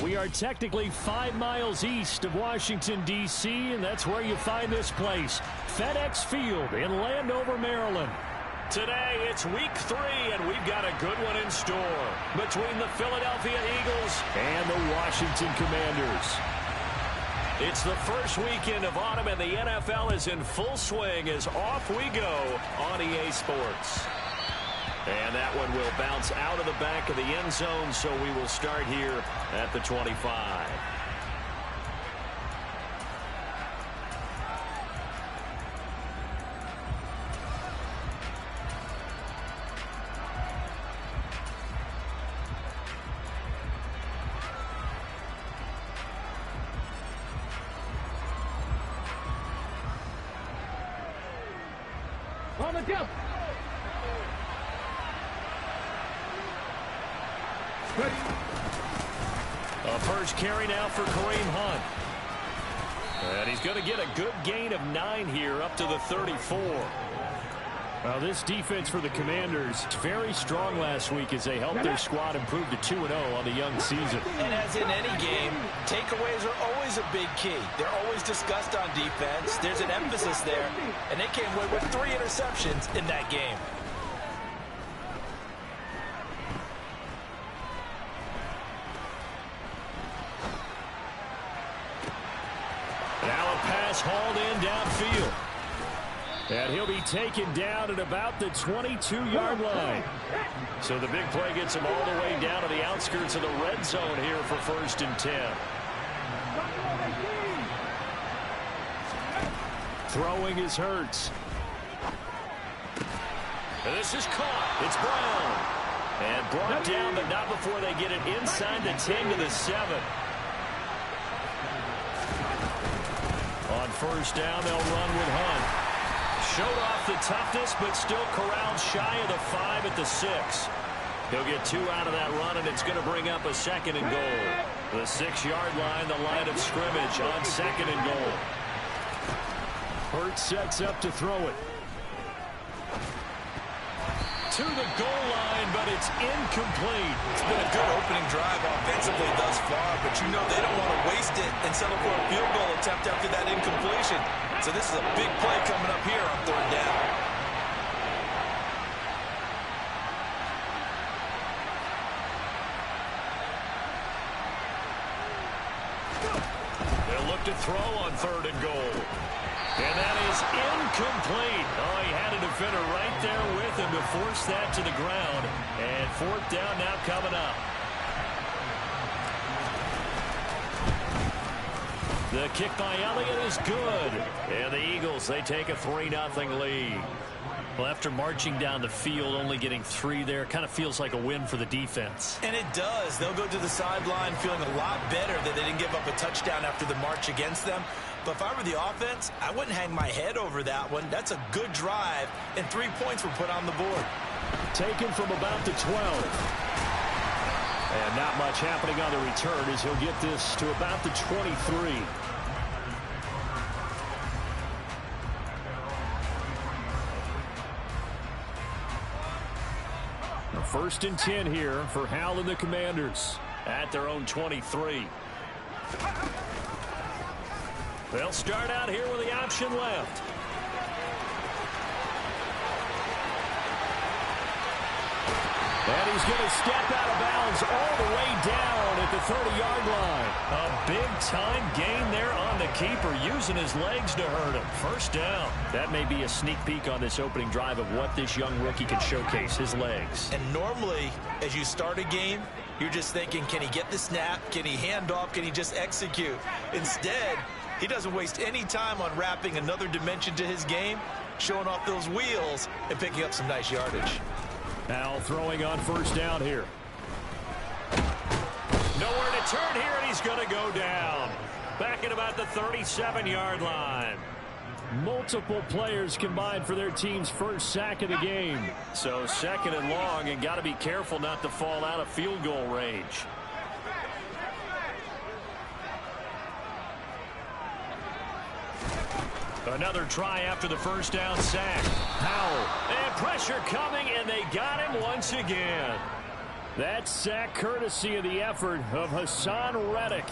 We are technically 5 miles east of Washington, D.C., and that's where you find this place, FedEx Field in Landover, Maryland. Today, it's week 3, and we've got a good one in store between the Philadelphia Eagles and the Washington Commanders. It's the first weekend of autumn, and the NFL is in full swing as off we go on EA Sports. And that one will bounce out of the back of the end zone, so we will start here at the 25. On the jump. A first carry now for Kareem Hunt. And he's going to get a good gain of 9 here up to the 34. Well, this defense for the Commanders very strong last week as they helped their squad improve to 2-0 on the young season. And as in any game, takeaways are always a big key. They're always discussed on defense. There's an emphasis there, and they came away with 3 interceptions in that game. Now a pass hauled in downfield. And he'll be taken down at about the 22-yard line. So the big play gets him all the way down to the outskirts of the red zone here for 1st and 10. Throwing is Hurts. And this is caught. It's Brown. And brought down, but not before they get it inside the 10 to the 7. On 1st down, they'll run with Hunt. Showed off the toughness, but still corralled shy of the 5 at the 6. He'll get 2 out of that run, and it's going to bring up a 2nd and goal. The 6-yard line, the line of scrimmage on 2nd and goal. Hurts sets up to throw it. To the goal line, but it's incomplete. It's been a good opening drive offensively thus far, but you know they don't want to waste it and settle for a field goal attempt after that incompletion. So this is a big play coming up here on 3rd down. They'll look to throw on 3rd and goal. And that is incomplete. Oh, he had a defender right there with him to force that to the ground. And 4th down now coming up. The kick by Elliott is good. And the Eagles, they take a 3-0 lead. Well, after marching down the field, only getting 3 there, kind of feels like a win for the defense. And it does. They'll go to the sideline feeling a lot better that they didn't give up a touchdown after the march against them. But if I were the offense, I wouldn't hang my head over that one. That's a good drive, and 3 points were put on the board. Taken from about the 12. And not much happening on the return as he'll get this to about the 23. 1st and 10 here for Hal and the Commanders at their own 23. They'll start out here with the option left. And he's going to step out of bounds all the way down at the 30-yard line. A big-time gain there on the keeper, using his legs to hurt him. 1st down. That may be a sneak peek on this opening drive of what this young rookie can showcase, his legs. And normally, as you start a game, you're just thinking, can he get the snap? Can he hand off? Can he just execute? Instead, he doesn't waste any time on wrapping another dimension to his game, showing off those wheels, and picking up some nice yardage. Now throwing on 1st down here. Nowhere to turn here, and he's going to go down. Back at about the 37-yard line. Multiple players combined for their team's first sack of the game. So 2nd and long, and got to be careful not to fall out of field goal range. Another try after the 1st down sack. Howell. And pressure coming, and they got him once again. That sack courtesy of the effort of Hassan Reddick.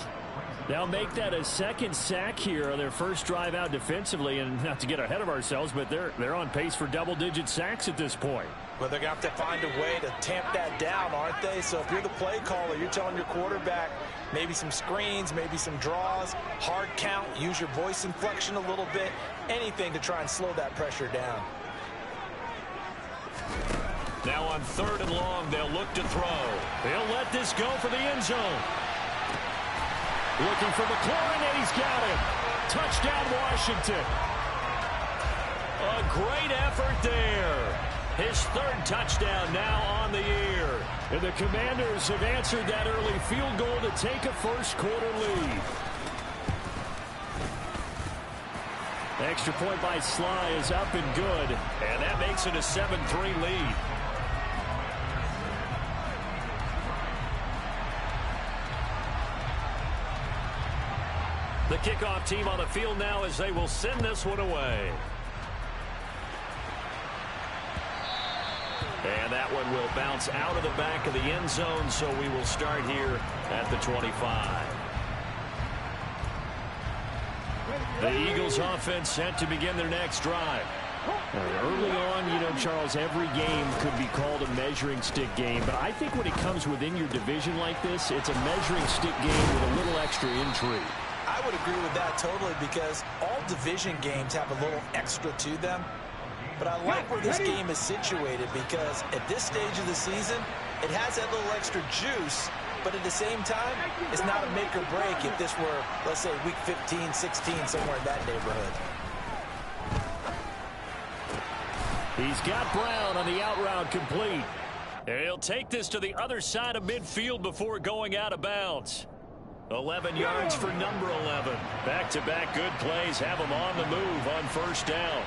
They'll make that a second sack here on their first drive out defensively. And not to get ahead of ourselves, but they're on pace for double-digit sacks at this point. Well, they're going to have to find a way to tamp that down, aren't they? So if you're the play caller, you're telling your quarterback maybe some screens, maybe some draws, hard count, use your voice inflection a little bit, anything to try and slow that pressure down. Now on 3rd and long, they'll look to throw. They'll let this go for the end zone. Looking for McLaurin, and he's got him. Touchdown, Washington. A great effort there. His 3rd touchdown now on the year. And the Commanders have answered that early field goal to take a first-quarter lead. Extra point by Sly is up and good. And that makes it a 7-3 lead. The kickoff team on the field now as they will send this one away. And that one will bounce out of the back of the end zone, so we will start here at the 25. The Eagles offense set to begin their next drive. Early on, you know, Charles, every game could be called a measuring stick game, but I think when it comes within your division like this, it's a measuring stick game with a little extra intrigue. I would agree with that totally because all division games have a little extra to them. But I like where this game is situated because at this stage of the season, it has that little extra juice, but at the same time, it's not a make or break if this were, let's say, week 15, 16, somewhere in that neighborhood. He's got Brown on the out route complete. And he'll take this to the other side of midfield before going out of bounds. 11 yards for number 11. Back-to-back good plays have him on the move on first down.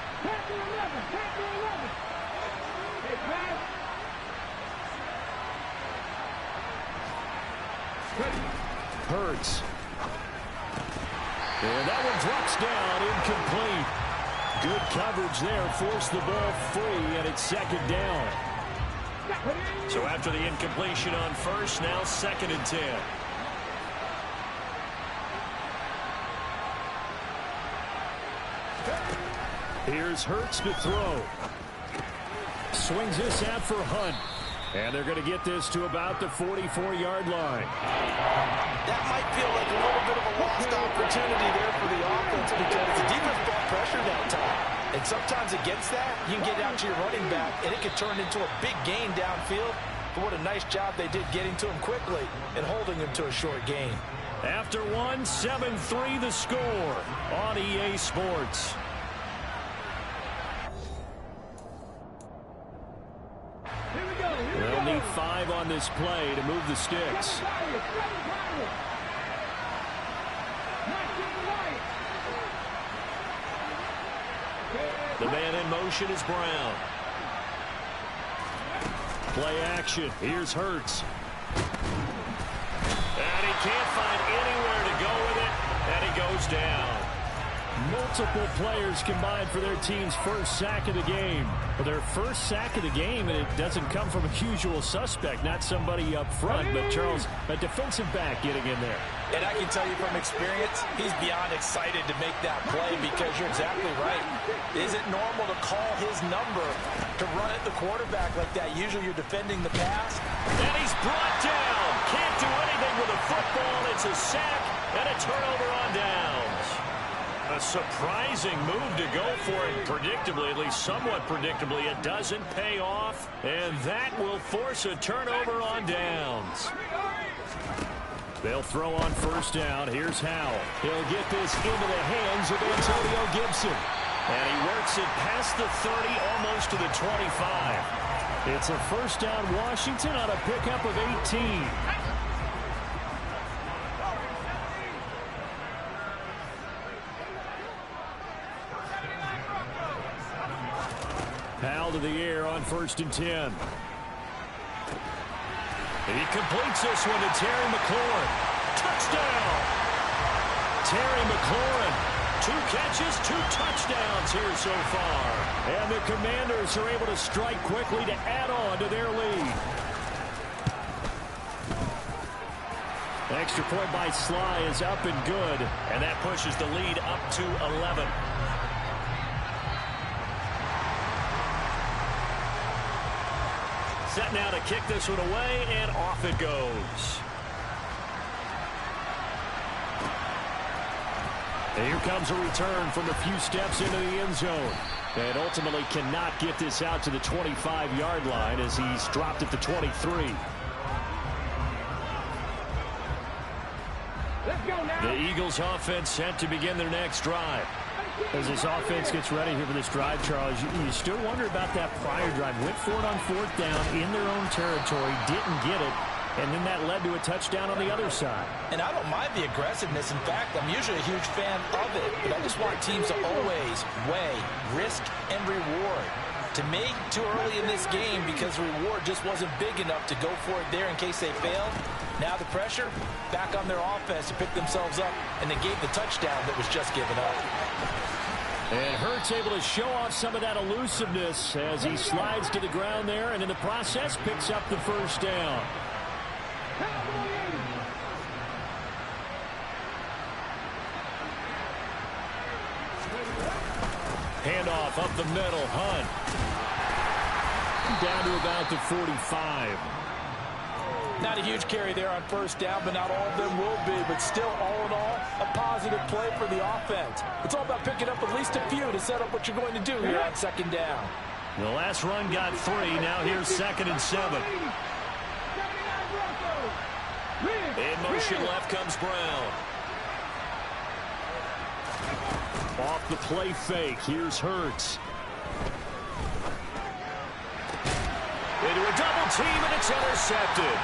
Hurts. And that one drops down, incomplete. Good coverage there, forced the ball free, and it's 2nd down. So after the incompletion on first, now 2nd and 10. Here's Hurts to throw. Swings this out for Hunt. And they're going to get this to about the 44-yard line. That might feel like a little bit of a lost opportunity there for the offense because the defense brought pressure that time. And sometimes against that, you can get out to your running back, and it can turn into a big gain downfield. But what a nice job they did getting to him quickly and holding him to a short gain. After one, 7-3 the score on EA Sports. They'll need 5 on this play to move the sticks. The man in motion is Brown. Play action. Here's Hurts. And he can't find anywhere to go with it, and he goes down. Multiple players combined for their team's first sack of the game. Well, their first sack of the game, and it doesn't come from a usual suspect, not somebody up front, but Charles, a defensive back getting in there. And I can tell you from experience, he's beyond excited to make that play because you're exactly right. Is it normal to call his number to run at the quarterback like that? Usually you're defending the pass. And he's brought down. Can't do anything with a football. It's a sack and a turnover on downs. A surprising move to go for it. Predictably, at least somewhat predictably, it doesn't pay off. And that will force a turnover on downs. They'll throw on first down. Here's Howell. He'll get this into the hands of Antonio Gibson. And he works it past the 30, almost to the 25. It's a first down Washington on a pickup of 18. Howell to the air on 1st and 10. He completes this one to Terry McLaurin. Touchdown! Terry McLaurin. 2 catches, 2 touchdowns here so far. And the Commanders are able to strike quickly to add on to their lead. Extra point by Sly is up and good. And that pushes the lead up to 11. Set now to kick this one away, and off it goes. And here comes a return from a few steps into the end zone. And ultimately cannot get this out to the 25-yard line as he's dropped at the 23. The Eagles offense set to begin their next drive. As this offense gets ready here for this drive, Charles, you still wonder about that prior drive. Went for it on 4th down in their own territory, didn't get it, and then that led to a touchdown on the other side. And I don't mind the aggressiveness. In fact, I'm usually a huge fan of it, but I just want teams to always weigh risk and reward. To me, too early in this game because the reward just wasn't big enough to go for it there in case they failed. Now the pressure back on their offense to pick themselves up, and they gave the touchdown that was just given up. And Hurts able to show off some of that elusiveness as he slides to the ground there, and in the process picks up the first down. Handoff up the middle, Hunt. Down to about the 45. Not a huge carry there on 1st down, but not all of them will be. But still, all in all, a positive play for the offense. It's all about picking up at least a few to set up what you're going to do here on 2nd down. The last run got 3. Now here's 2nd and 7. In motion left comes Brown. Off the play fake. Here's Hurts. Into a double team, and it's intercepted.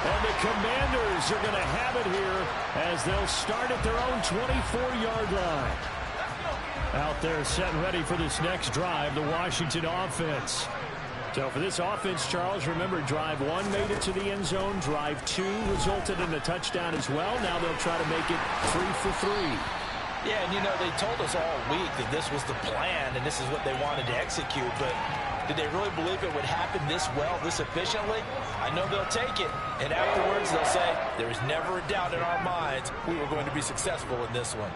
And the Commanders are going to have it here as they'll start at their own 24-yard line. Out there set and ready for this next drive, the Washington offense. So for this offense, Charles, remember, drive 1 made it to the end zone. Drive 2 resulted in a touchdown as well. Now they'll try to make it 3 for 3. Yeah, and you know, they told us all week that this was the plan and this is what they wanted to execute, but did they really believe it would happen this well, this efficiently? I know they'll take it, and afterwards they'll say, there was never a doubt in our minds we were going to be successful in this one.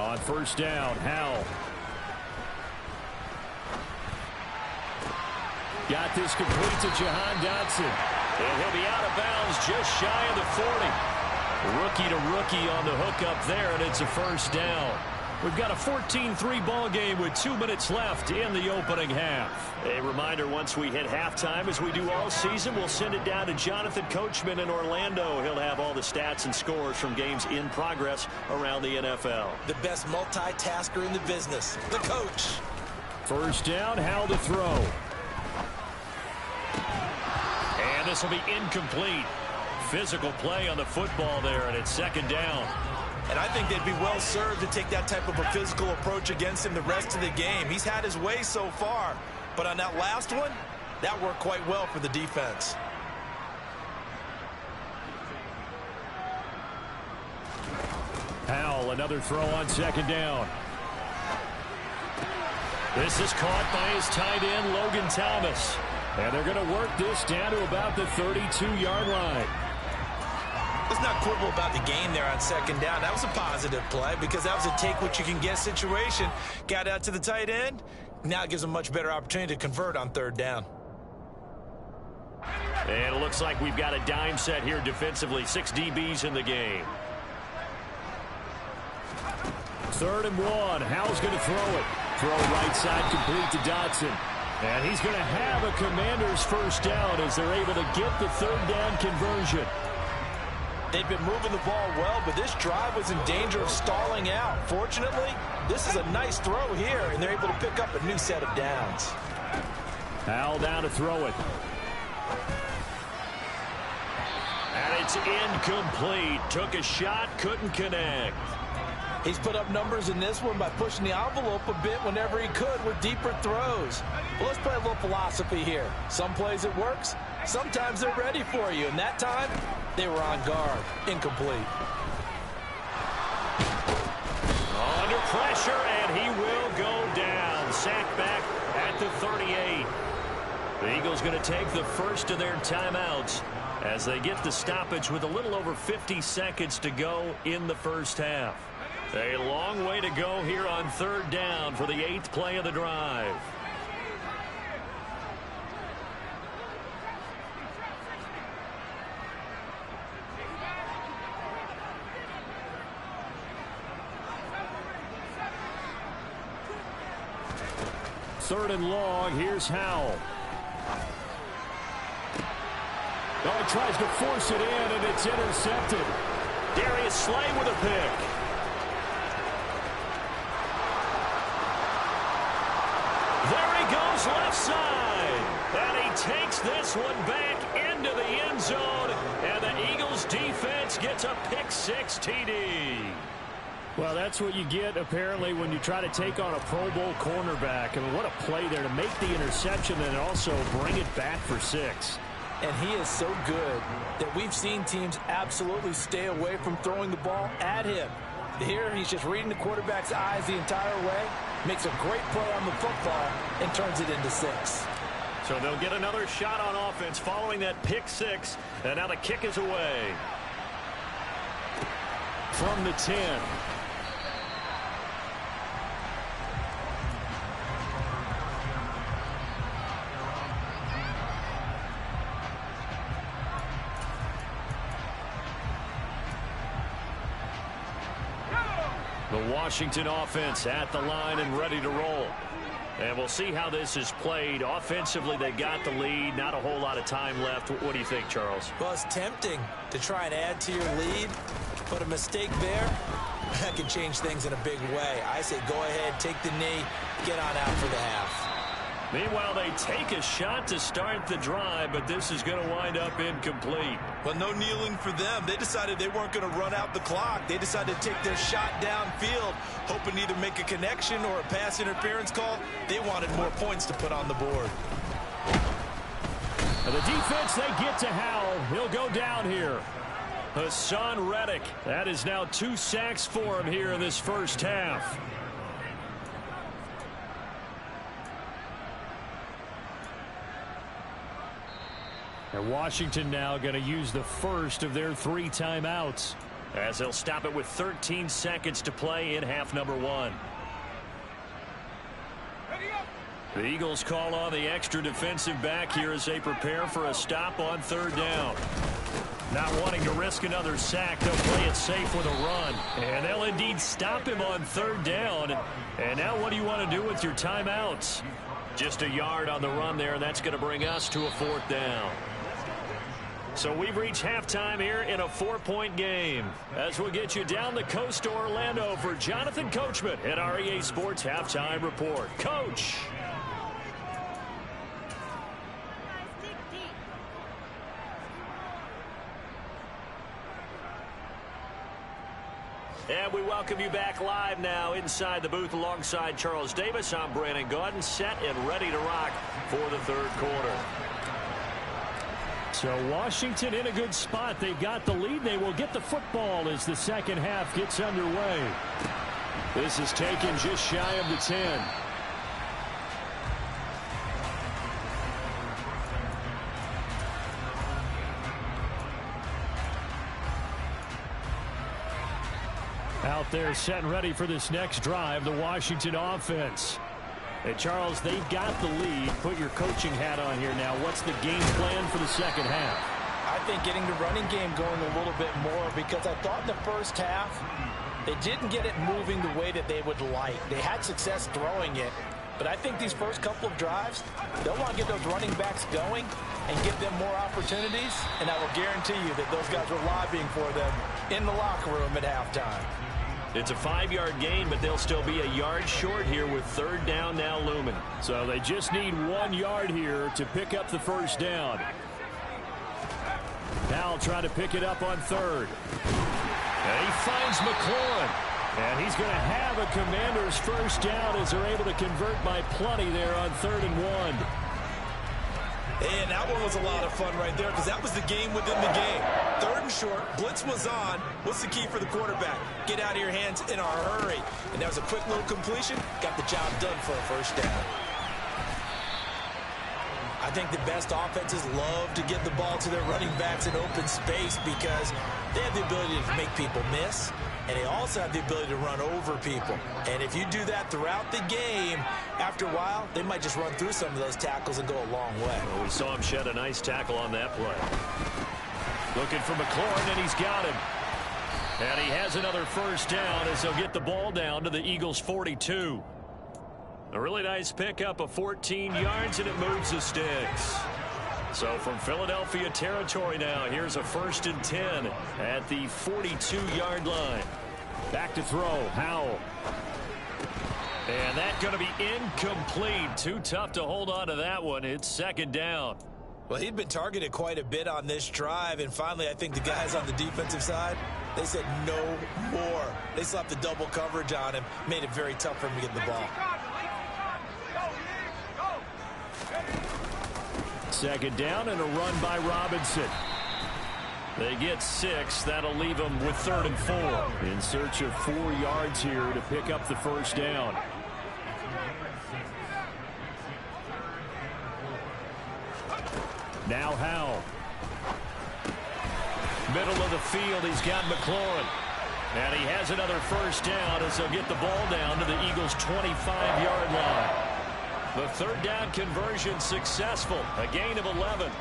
On 1st down, Howell. Got this complete to Jahan Dotson. And he'll be out of bounds just shy of the 40. Rookie to rookie on the hookup there, and it's a 1st down. We've got a 14-3 ball game with 2 minutes left in the opening half. A reminder, once we hit halftime, as we do all season, we'll send it down to Jonathan Coachman in Orlando. He'll have all the stats and scores from games in progress around the NFL. The best multitasker in the business, the coach. 1st down, Howell to throw. And this will be incomplete. Physical play on the football there, and it's 2nd down. And I think they'd be well served to take that type of a physical approach against him the rest of the game. He's had his way so far, but on that last one, that worked quite well for the defense. Howell, another throw on 2nd down. This is caught by his tight end, Logan Thomas. And they're going to work this down to about the 32-yard line. Let's not quibble about the gain there on 2nd down. That was a positive play because that was a take-what-you-can-get situation. Got out to the tight end. Now it gives them a much better opportunity to convert on 3rd down. And it looks like we've got a dime set here defensively. 6 DBs in the game. 3rd and 1. Howell's going to throw it. Throw right side complete to Dotson. And he's going to have a Commanders 1st down as they're able to get the 3rd down conversion. They've been moving the ball well, but this drive was in danger of stalling out. Fortunately, this is a nice throw here, and they're able to pick up a new set of downs. Howell down to throw it. And it's incomplete. Took a shot, couldn't connect. He's put up numbers in this one by pushing the envelope a bit whenever he could with deeper throws. Well, let's play a little philosophy here. Some plays it works, sometimes they're ready for you, and that time they were on guard. Incomplete. Under pressure, and he will go down. Sacked back at the 38. The Eagles going to take the first of their timeouts as they get the stoppage with a little over 50 seconds to go in the first half. A long way to go here on third down for the 8th play of the drive. Third and long. Here's Howell. Oh, he tries to force it in, and it's intercepted. Darius Slay with a pick. There he goes left side. And he takes this one back into the end zone. And the Eagles defense gets a pick-6 TD. Well, that's what you get, apparently, when you try to take on a Pro Bowl cornerback. I mean, what a play there to make the interception and also bring it back for 6. And he is so good that we've seen teams absolutely stay away from throwing the ball at him. Here, he's just reading the quarterback's eyes the entire way, makes a great play on the football, and turns it into 6. So they'll get another shot on offense following that pick-6, and now the kick is away. From the 10. The Washington offense at the line and ready to roll. And we'll see how this is played. Offensively, they got the lead. Not a whole lot of time left. What do you think, Charles? Well, it's tempting to try and add to your lead, but a mistake there, that can change things in a big way. I say go ahead, take the knee, get on out for the half. Meanwhile, they take a shot to start the drive, but this is going to wind up incomplete. Well, no kneeling for them. They decided they weren't going to run out the clock. They decided to take their shot downfield, hoping to either make a connection or a pass interference call. They wanted more points to put on the board. And the defense, they get to Howell. He'll go down here. Hassan Reddick. That is now 2 sacks for him here in this first half. And Washington now going to use the first of their 3 timeouts as they'll stop it with 13 seconds to play in half number 1. The Eagles call on the extra defensive back here as they prepare for a stop on third down. Not wanting to risk another sack, they'll play it safe with a run. And they'll indeed stop him on third down. And now what do you want to do with your timeouts? Just a yard on the run there, and that's going to bring us to a 4th down. So we've reached halftime here in a 4-point game. As we'll get you down the coast to Orlando for Jonathan Coachman at our EA Sports Halftime Report. Coach. And we welcome you back live now inside the booth alongside Charles Davis. I'm Brandon Gaudin, set and ready to rock for the third quarter. So Washington in a good spot. They've got the lead. They will get the football as the second half gets underway. This is taken just shy of the 10. Out there set and ready for this next drive, the Washington offense. Hey, Charles, they've got the lead. Put your coaching hat on here now. What's the game plan for the second half? I think getting the running game going a little bit more, because I thought in the first half they didn't get it moving the way that they would like. They had success throwing it, but I think these first couple of drives, they'll want to get those running backs going and give them more opportunities, and I will guarantee you that those guys were lobbying for them in the locker room at halftime. It's a 5-yard gain, but they'll still be a yard short here with third down now looming. So they just need 1 yard here to pick up the first down. Now trying to pick it up on third. And he finds McLaurin. And he's going to have a Commander's first down as they're able to convert by plenty there on 3rd and 1. And that one was a lot of fun right there because that was the game within the game. 3rd and short, blitz was on. What's the key for the quarterback? Get out of your hands in a hurry. And that was a quick little completion. Got the job done for a first down. I think the best offenses love to get the ball to their running backs in open space because they have the ability to make people miss, and they also have the ability to run over people. And if you do that throughout the game, after a while, they might just run through some of those tackles and go a long way. Well, we saw him shed a nice tackle on that play. Looking for McLaurin, and he's got him. And he has another first down as they'll get the ball down to the Eagles' 42. A really nice pickup of 14 yards, and it moves the sticks. So from Philadelphia territory now, here's a 1st and 10 at the 42-yard line. Back to throw, Howell. And that's going to be incomplete. Too tough to hold on to that one. It's 2nd down. Well, he'd been targeted quite a bit on this drive, and finally I think the guys on the defensive side, they said no more. They slapped the double coverage on him, made it very tough for him to get the ball. 2nd down and a run by Robinson. They get 6. That'll leave them with 3rd and 4. In search of 4 yards here to pick up the first down. Now Howell. Middle of the field, he's got McLaurin. And he has another first down as they'll get the ball down to the Eagles' 25-yard line. The 3rd down conversion successful. A gain of 11.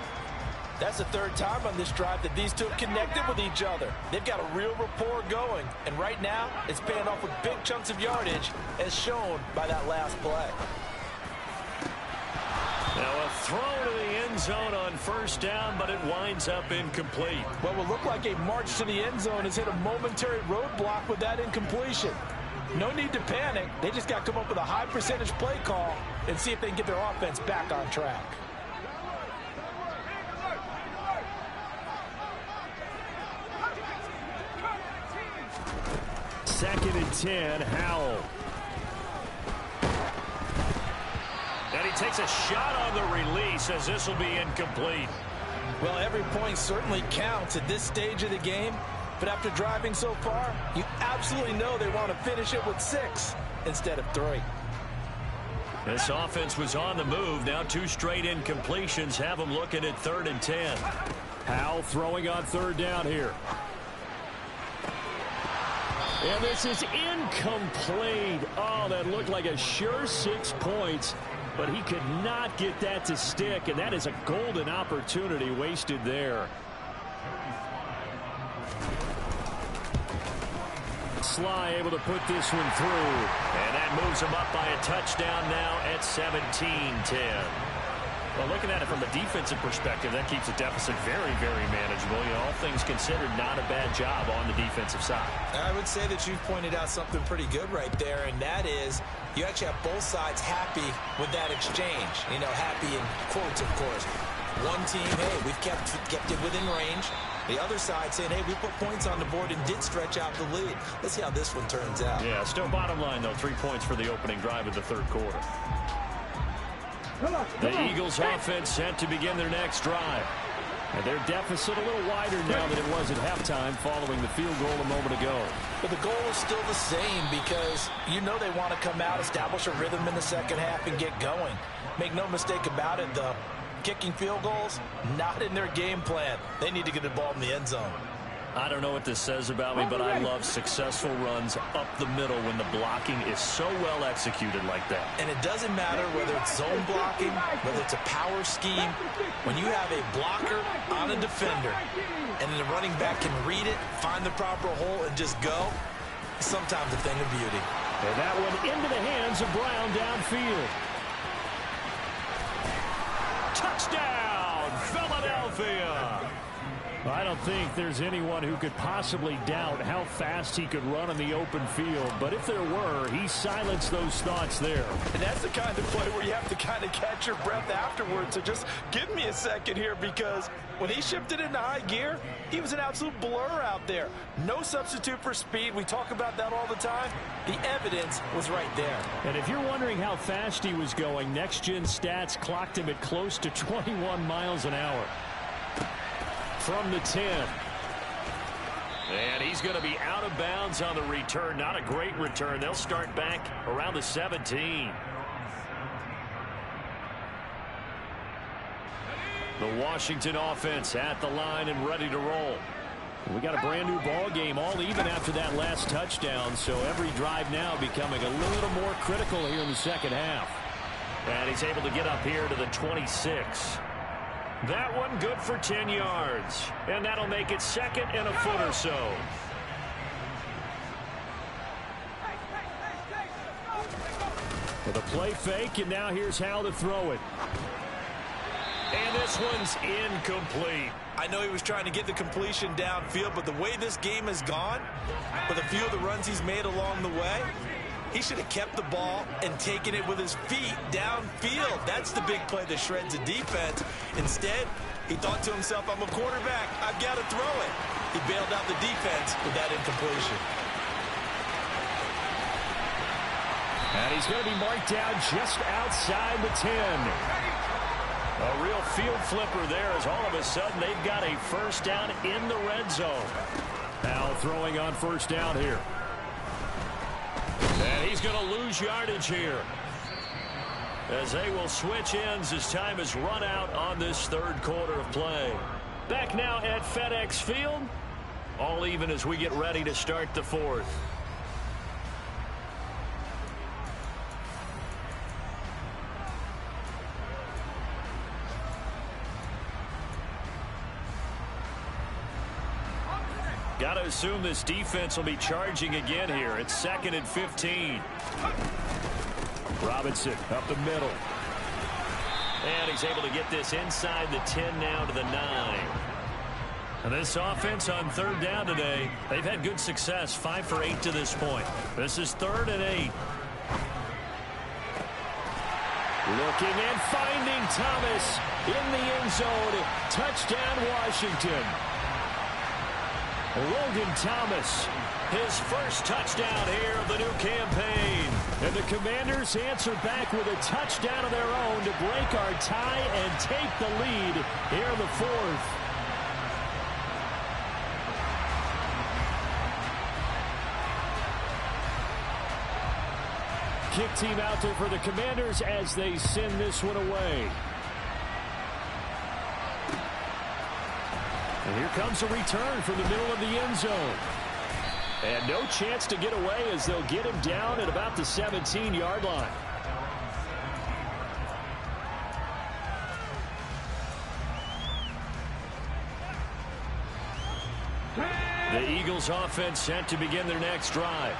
That's the 3rd time on this drive that these two have connected with each other. They've got a real rapport going. And right now, it's paying off with big chunks of yardage, as shown by that last play. Now a throw to the end zone on first down, but it winds up incomplete. What will look like a march to the end zone has hit a momentary roadblock with that incompletion. No need to panic. They just got to come up with a high percentage play call and see if they can get their offense back on track. Second and 10, Howell. And he takes a shot on the release as this will be incomplete. Well, every point certainly counts at this stage of the game. But after driving so far, you absolutely know they want to finish it with 6 instead of 3. This offense was on the move. Now 2 straight incompletions have them looking at 3rd and 10. Howell throwing on 3rd down here. And this is incomplete. Oh, that looked like a sure 6 points. But he could not get that to stick. And that is a golden opportunity wasted there. Sly able to put this one through. And that moves him up by a touchdown now at 17-10. Well, looking at it from a defensive perspective, that keeps the deficit very, very manageable. You know, all things considered, not a bad job on the defensive side. I would say that you've pointed out something pretty good right there, and that is you actually have both sides happy with that exchange. You know, happy in quotes, of course. One team, hey, we've kept it within range. The other side saying, hey, we put points on the board and did stretch out the lead. Let's see how this one turns out. Yeah, still bottom line, though, 3 points for the opening drive of the 3rd quarter. The Eagles offense set to begin their next drive. And their deficit a little wider now than it was at halftime following the field goal a moment ago. But the goal is still the same because you know they want to come out, establish a rhythm in the second half, and get going. Make no mistake about it, though. Kicking field goals, not in their game plan. They need to get the ball in the end zone. I don't know what this says about me, but I love successful runs up the middle when the blocking is so well executed like that. And it doesn't matter whether it's zone blocking, whether it's a power scheme. When you have a blocker on a defender and then the running back can read it, find the proper hole, and just go, sometimes a thing of beauty. And that one into the hands of Brown downfield. Touchdown, Philadelphia! I don't think there's anyone who could possibly doubt how fast he could run in the open field. But if there were, he silenced those thoughts there. And that's the kind of play where you have to kind of catch your breath afterwards. So just give me a second here, because when he shifted into high gear, he was an absolute blur out there. No substitute for speed. We talk about that all the time. The evidence was right there. And if you're wondering how fast he was going, next-gen stats clocked him at close to 21 miles an hour. From the 10. And he's going to be out of bounds on the return. Not a great return. They'll start back around the 17. The Washington offense at the line and ready to roll. We got a brand new ball game, all even after that last touchdown. So every drive now becoming a little more critical here in the second half. And he's able to get up here to the 26. That one good for 10 yards. And that'll make it second and a foot or so. With a play fake, and now here's how to throw it. And this one's incomplete. I know he was trying to get the completion downfield, but the way this game has gone, with a few of the runs he's made along the way, he should have kept the ball and taken it with his feet downfield. That's the big play that shreds a defense. Instead, he thought to himself, I'm a quarterback, I've got to throw it. He bailed out the defense with that incompletion. And he's going to be marked down just outside the 10. A real field flipper there, as all of a sudden they've got a first down in the red zone. Now throwing on first down here. And he's going to lose yardage here, as they will switch ends as time has run out on this third quarter of play. Back now at FedEx Field. All even as we get ready to start the fourth. Got to assume this defense will be charging again here. It's 2nd and 15. Robinson up the middle. And he's able to get this inside the 10 now to the 9. And this offense on third down today, they've had good success, 5 for 8 to this point. This is 3rd and 8. Looking and finding Thomas in the end zone. Touchdown, Washington. Logan Thomas, his first touchdown here of the new campaign. And the Commanders answer back with a touchdown of their own to break our tie and take the lead here in the fourth. Kick team out there for the Commanders as they send this one away. And here comes a return from the middle of the end zone. And no chance to get away as they'll get him down at about the 17-yard line. The Eagles offense set to begin their next drive.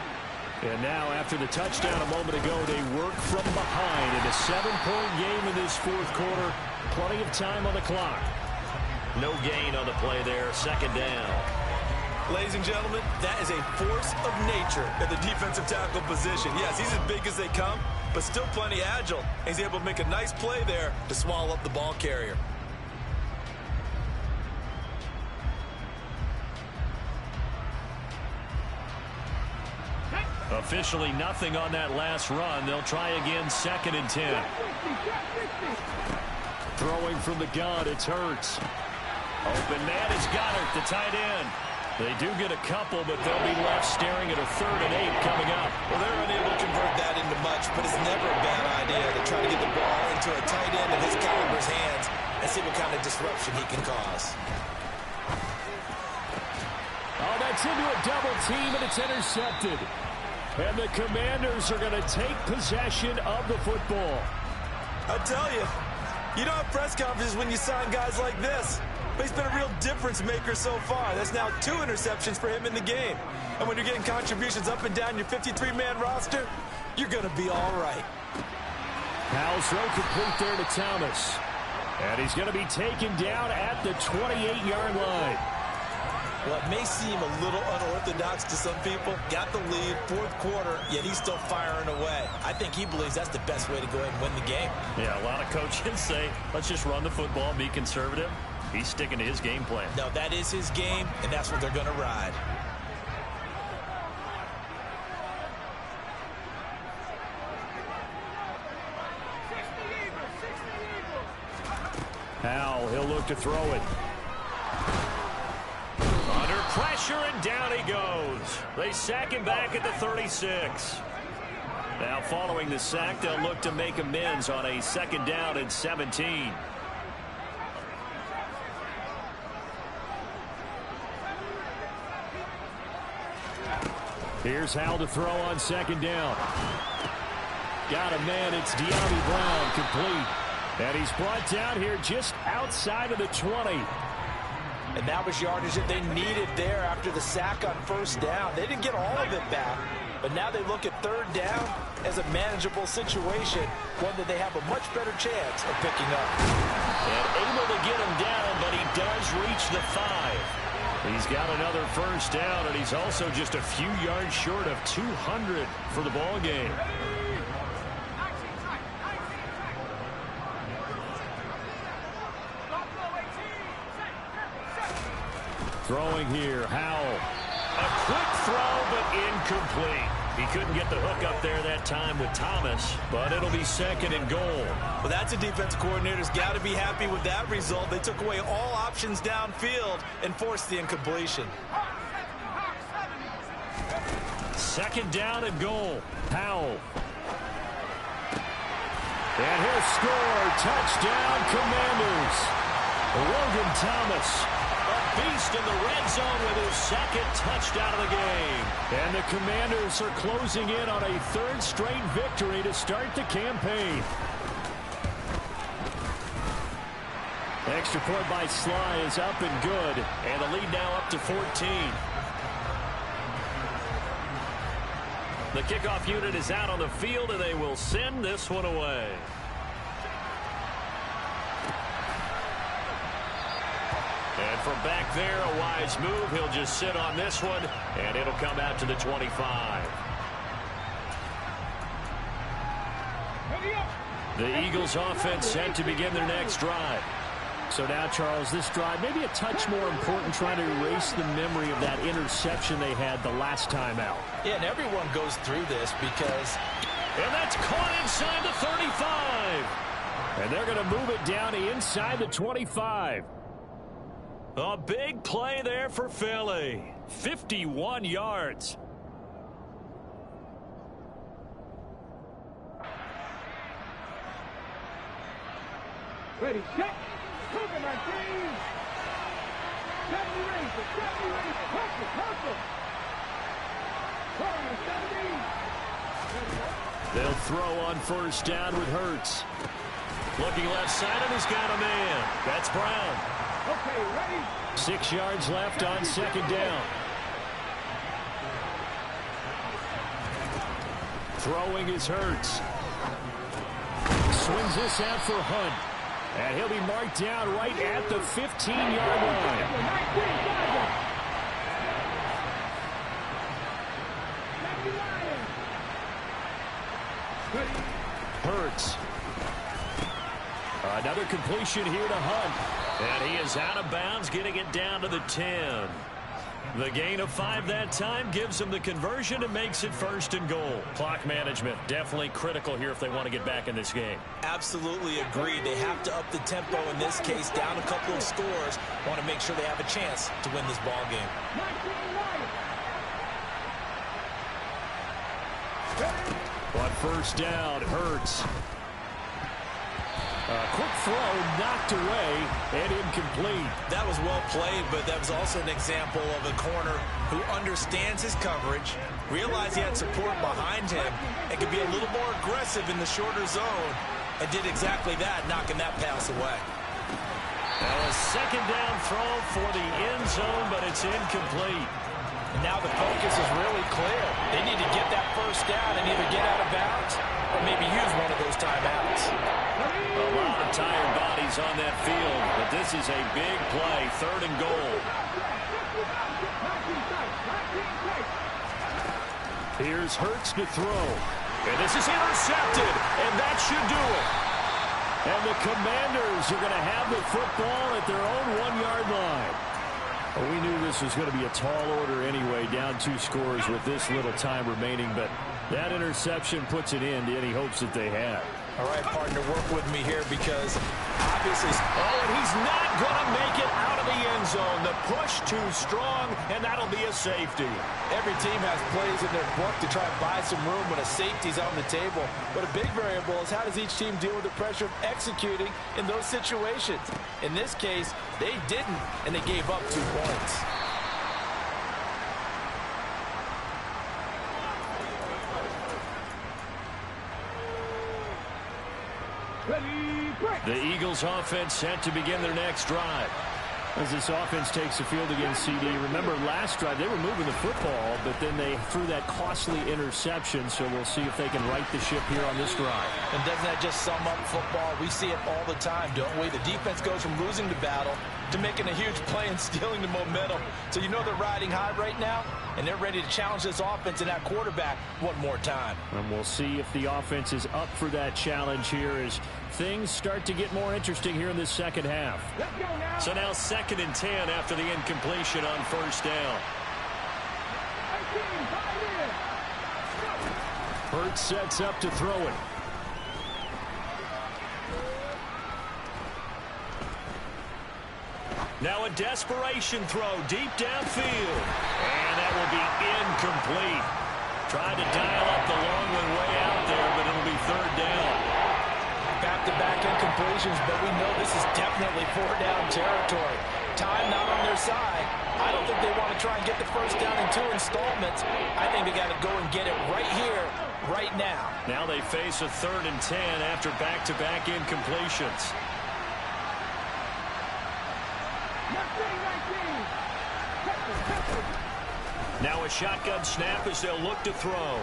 And now after the touchdown a moment ago, they work from behind in a 7-point game in this fourth quarter. Plenty of time on the clock. No gain on the play there, second down. Ladies and gentlemen, that is a force of nature at the defensive tackle position. Yes, he's as big as they come, but still plenty agile. He's able to make a nice play there to swallow up the ball carrier. Officially nothing on that last run. They'll try again, 2nd and 10. Throwing from the gun, it's Hurts. Open man is Goddard, the tight end. They do get a couple, but they'll be left staring at a 3rd and 8 coming up. Well, they're unable to convert that into much, but it's never a bad idea to try to get the ball into a tight end of his caliber's hands and see what kind of disruption he can cause. Oh, that's into a double team, and it's intercepted. And the Commanders are going to take possession of the football. I tell you, you don't have press conferences when you sign guys like this. But he's been a real difference maker so far. That's now 2 interceptions for him in the game. And when you're getting contributions up and down your 53-man roster, you're going to be all right. Powell's throw complete there to Thomas. And he's going to be taken down at the 28-yard line. Well, it may seem a little unorthodox to some people. Got the lead, fourth quarter, yet he's still firing away. I think he believes that's the best way to go ahead and win the game. Yeah, a lot of coaches say, let's just run the football and be conservative. He's sticking to his game plan. No, that is his game, and that's what they're going to ride. Howell, he'll look to throw it. Under pressure, and down he goes. They sack him back at the 36. Now, following the sack, they'll look to make amends on a 2nd down and 17. Here's Howell to throw on 2nd down. Got a man. It's De'Ami Brown, complete. And he's brought down here just outside of the 20. And that was yardage that they needed there after the sack on 1st down. They didn't get all of it back, but now they look at 3rd down as a manageable situation, one that they have a much better chance of picking up. And able to get him down, but he does reach the 5. He's got another 1st down, and he's also just a few yards short of 200 for the ball game. Throwing here, Howell. A quick throw, but incomplete. He couldn't get the hook up there that time with Thomas, but it'll be 2nd and goal. Well, that's a defensive coordinator's got to be happy with that result. They took away all options downfield and forced the incompletion. 2nd down and goal. Howell. And he'll score. Touchdown, Commanders. Logan Thomas. Beast in the red zone with his 2nd touchdown of the game. And the Commanders are closing in on a 3rd straight victory to start the campaign. Extra point by Sly is up and good. And the lead now up to 14. The kickoff unit is out on the field, and they will send this one away. And from back there, a wise move. He'll just sit on this one, and it'll come out to the 25. The Eagles offense set to begin their next drive. So now, Charles, this drive maybe a touch more important, trying to erase the memory of that interception they had the last time out. Yeah, and everyone goes through this because... And that's caught inside the 35. And they're going to move it down to inside the 25. A big play there for Philly. 51 yards. Ready, set. Cover my team. Deputy Ranger, hustle, hustle. Corner 17. They'll throw on 1st down with Hurts. Looking left side, and he's got a man. That's Brown. Okay, ready. 6 yards left on 2nd down. Throwing is Hurts. Swings this out for Hunt. And he'll be marked down right at the 15-yard line. Hurts. Another completion here to Hunt. And he is out of bounds, getting it down to the 10. The gain of 5 that time gives them the conversion and makes it 1st and goal. Clock management, definitely critical here if they want to get back in this game. Absolutely agree. They have to up the tempo in this case, down a couple of scores. Want to make sure they have a chance to win this ball game. On 1st down, Hurts. Quick throw, knocked away, and incomplete. That was well played, but that was also an example of a corner who understands his coverage, realized he had support behind him, and could be a little more aggressive in the shorter zone, and did exactly that, knocking that pass away. Now a 2nd down throw for the end zone, but it's incomplete. And now the focus is really clear. They need to get that first down and either get out of bounds or maybe use one of those timeouts. A lot of tired bodies on that field, but this is a big play, 3rd and goal. Here's Hurts to throw. And this is intercepted, and that should do it. And the Commanders are going to have the football at their own 1-yard line. Well, we knew this was going to be a tall order anyway, down 2 scores with this little time remaining, but that interception puts an end to any hopes that they had. All right, partner, work with me here because obviously... Oh, and he's not going to make it out of the end zone. The push too strong, and that'll be a safety. Every team has plays in their book to try and buy some room when a safety's on the table. But a big variable is how does each team deal with the pressure of executing in those situations. In this case, they didn't, and they gave up 2 points. The Eagles offense set to begin their next drive. As this offense takes the field against CD. Remember last drive they were moving the football, but then they threw that costly interception, so we'll see if they can right the ship here on this drive. And doesn't that just sum up football? We see it all the time, don't we? The defense goes from losing the battle to making a huge play and stealing the momentum. So you know they're riding high right now, and they're ready to challenge this offense and that quarterback one more time. And we'll see if the offense is up for that challenge here as things start to get more interesting here in this second half. So now 2nd and 10 after the incompletion on 1st down. Hurts sets up to throw it. Now a desperation throw deep downfield. And that will be incomplete. Tried to dial up the long one way out there, but it'll be 3rd down. Back-to-back incompletions, but we know this is definitely 4-down territory. Time not on their side. I don't think they want to try and get the first down in 2 installments. I think they got to go and get it right here, right now. Now they face a 3rd and 10 after back-to-back incompletions. Now a shotgun snap as they'll look to throw.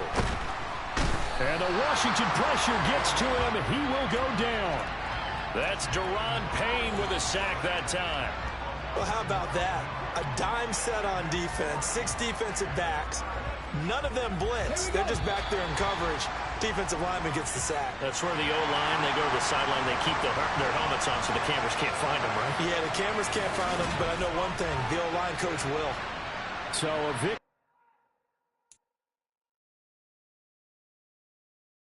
And the Washington pressure gets to him, and he will go down. That's Daron Payne with a sack that time. Well, how about that? A dime set on defense, 6 defensive backs. None of them blitz. They're just back there in coverage. Defensive lineman gets the sack. That's where the O-line, they go to the sideline, they keep their helmets on so the cameras can't find them, right? Yeah, the cameras can't find them, but I know one thing. The O-line coach will. So a victory.